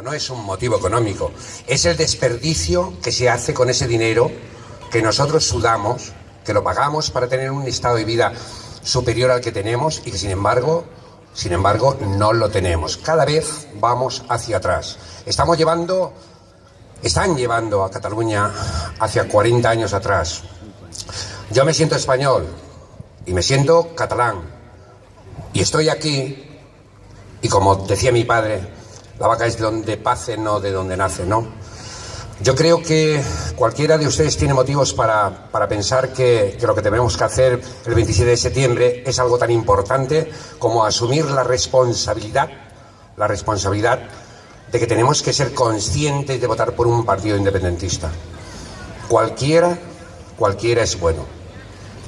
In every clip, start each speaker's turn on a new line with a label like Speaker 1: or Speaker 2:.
Speaker 1: no es un motivo económico, es el desperdicio que se hace con ese dinero que nosotros sudamos, que lo pagamos para tener un estado de vida superior al que tenemos y que sin embargo no lo tenemos. Cada vez vamos hacia atrás. Están llevando a Cataluña hacia 40 años atrás. Yo me siento español y me siento catalán y estoy aquí y como decía mi padre, la vaca es de donde pace, no de donde nace, ¿no? Yo creo que cualquiera de ustedes tiene motivos para pensar que lo que tenemos que hacer el 27 de septiembre es algo tan importante como asumir la responsabilidad de que tenemos que ser conscientes de votar por un partido independentista. Cualquiera es bueno.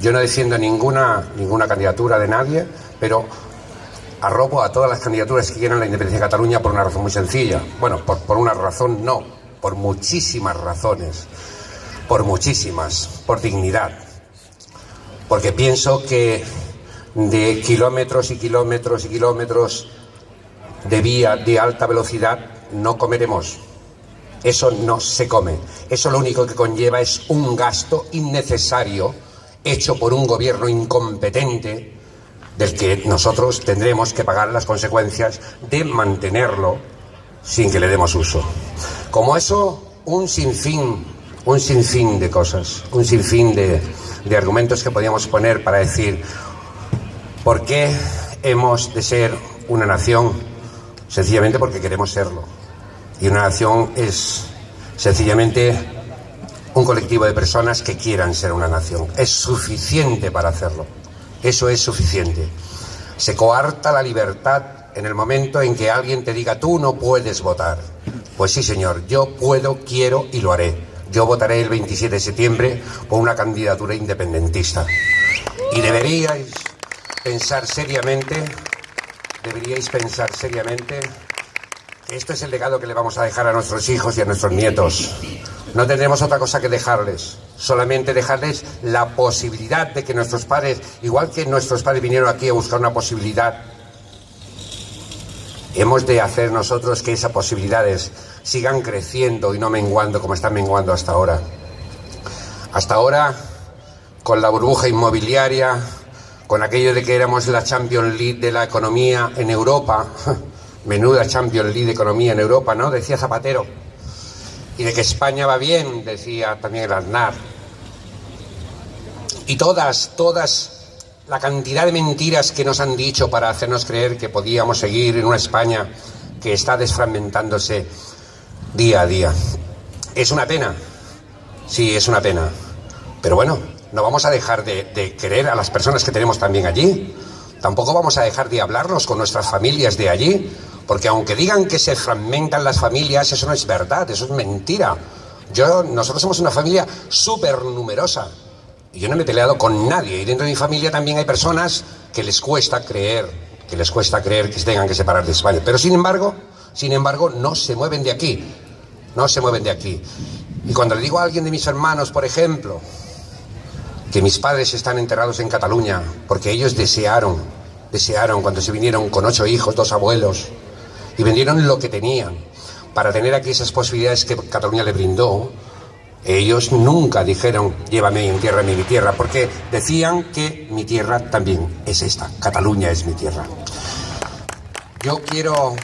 Speaker 1: Yo no defiendo ninguna candidatura de nadie, pero arropo a todas las candidaturas que quieran la independencia de Cataluña por una razón muy sencilla. Bueno, por una razón no. Por muchísimas razones, por dignidad, porque pienso que de kilómetros y kilómetros y kilómetros de vía de alta velocidad no comeremos, eso no se come, eso lo único que conlleva es un gasto innecesario hecho por un gobierno incompetente del que nosotros tendremos que pagar las consecuencias de mantenerlo sin que le demos uso. Como eso, un sinfín de cosas, un sinfín de argumentos que podíamos poner para decir por qué hemos de ser una nación, sencillamente porque queremos serlo. Y una nación es sencillamente un colectivo de personas que quieran ser una nación. Es suficiente para hacerlo. Eso es suficiente. Se coarta la libertad en el momento en que alguien te diga tú no puedes votar. Pues sí, señor, yo puedo, quiero y lo haré. Yo votaré el 27 de septiembre por una candidatura independentista. Y deberíais pensar seriamente que esto es el legado que le vamos a dejar a nuestros hijos y a nuestros nietos. No tendremos otra cosa que dejarles, solamente dejarles la posibilidad de que nuestros padres, igual que nuestros padres vinieron aquí a buscar una posibilidad, hemos de hacer nosotros que esas posibilidades sigan creciendo y no menguando como están menguando hasta ahora. Hasta ahora, con la burbuja inmobiliaria, con aquello de que éramos la Champions League de la economía en Europa, menuda Champions League de economía en Europa, ¿no? Decía Zapatero. Y de que España va bien, decía también el Aznar. Y todas la cantidad de mentiras que nos han dicho para hacernos creer que podíamos seguir en una España que está desfragmentándose día a día. Es una pena, sí, es una pena, pero bueno, no vamos a dejar de querer a las personas que tenemos también allí, tampoco vamos a dejar de hablarnos con nuestras familias de allí, porque aunque digan que se fragmentan las familias, eso no es verdad, eso es mentira. Nosotros somos una familia súper numerosa. Y yo no me he peleado con nadie. Y dentro de mi familia también hay personas que les cuesta creer que se tengan que separar de España. Pero sin embargo, no se mueven de aquí. No se mueven de aquí. Y cuando le digo a alguien de mis hermanos, por ejemplo, que mis padres están enterrados en Cataluña, porque ellos desearon cuando se vinieron con 8 hijos, 2 abuelos, y vendieron lo que tenían para tener aquí esas posibilidades que Cataluña le brindó. Ellos nunca dijeron, llévame en tierra, mi tierra, porque decían que mi tierra también es esta, Cataluña es mi tierra. Yo quiero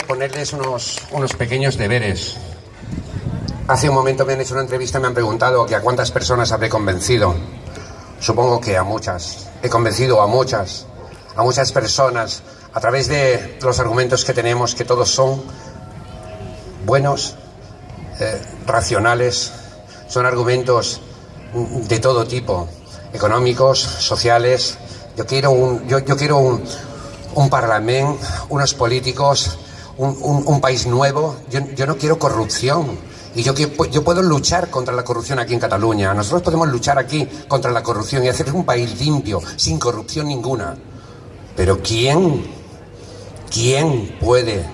Speaker 1: ponerles unos pequeños deberes. Hace un momento me han hecho una entrevista y me han preguntado que a cuántas personas habré convencido. Supongo que a muchas. He convencido a muchas personas a través de los argumentos que tenemos, que todos son buenos, racionales, son argumentos de todo tipo, económicos, sociales. Yo quiero un parlamento, unos políticos, un país nuevo. Yo no quiero corrupción. Y yo puedo luchar contra la corrupción aquí en Cataluña. Nosotros podemos luchar aquí contra la corrupción y hacer un país limpio, sin corrupción ninguna. Pero ¿quién puede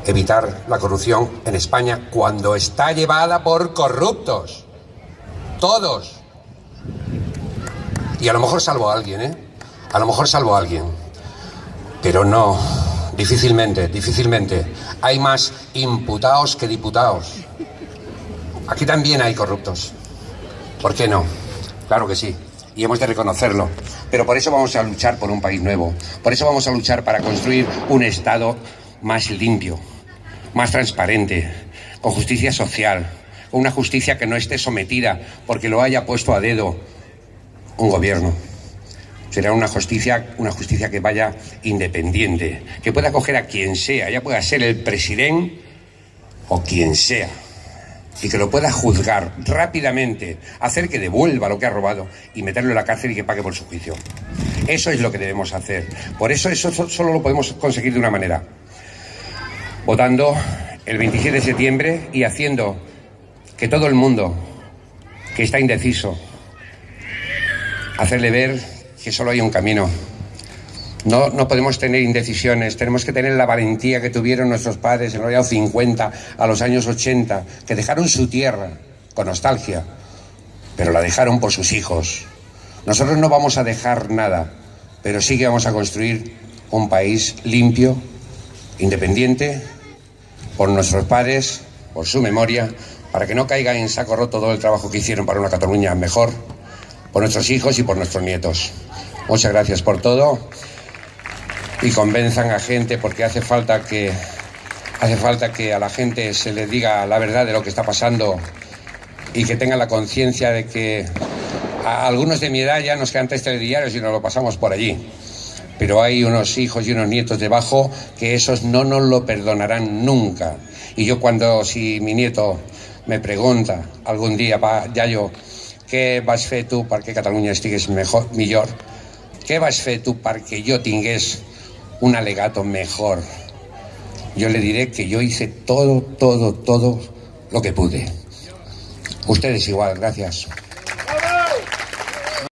Speaker 1: evitar la corrupción en España cuando está llevada por corruptos? Todos. Y a lo mejor salvo a alguien, A lo mejor salvo a alguien. Pero no Difícilmente. Hay más imputados que diputados. Aquí también hay corruptos. ¿Por qué no? Claro que sí. Y hemos de reconocerlo. Pero por eso vamos a luchar por un país nuevo. Por eso vamos a luchar para construir un Estado más limpio, más transparente, con justicia social, con una justicia que no esté sometida porque lo haya puesto a dedo un gobierno. Será una justicia que vaya independiente, que pueda acoger a quien sea, ya pueda ser el presidente o quien sea, y que lo pueda juzgar rápidamente, hacer que devuelva lo que ha robado y meterlo en la cárcel y que pague por su juicio. Eso es lo que debemos hacer. Por eso solo lo podemos conseguir de una manera: votando el 27 de septiembre y haciendo que todo el mundo que está indeciso, hacerle ver que solo hay un camino. No podemos tener indecisiones, tenemos que tener la valentía que tuvieron nuestros padres en los años 50, a los años 80, que dejaron su tierra con nostalgia, pero la dejaron por sus hijos. Nosotros no vamos a dejar nada, pero sí que vamos a construir un país limpio, independiente, por nuestros padres, por su memoria, para que no caiga en saco roto todo el trabajo que hicieron para una Cataluña mejor, por nuestros hijos y por nuestros nietos. Muchas gracias por todo y convenzan a gente, porque hace falta que a la gente se le diga la verdad de lo que está pasando y que tengan la conciencia de que a algunos de mi edad ya nos quedan 3 telediarios y nos lo pasamos por allí. Pero hay unos hijos y unos nietos debajo que esos no nos lo perdonarán nunca. Y yo si mi nieto me pregunta algún día, Yayo, què vas fer tu perquè Catalunya estigués millor? Què vas fer tu perquè yo tingués un alegato mejor? Yo le diré que yo hice todo lo que pude. Ustedes igual, gracias.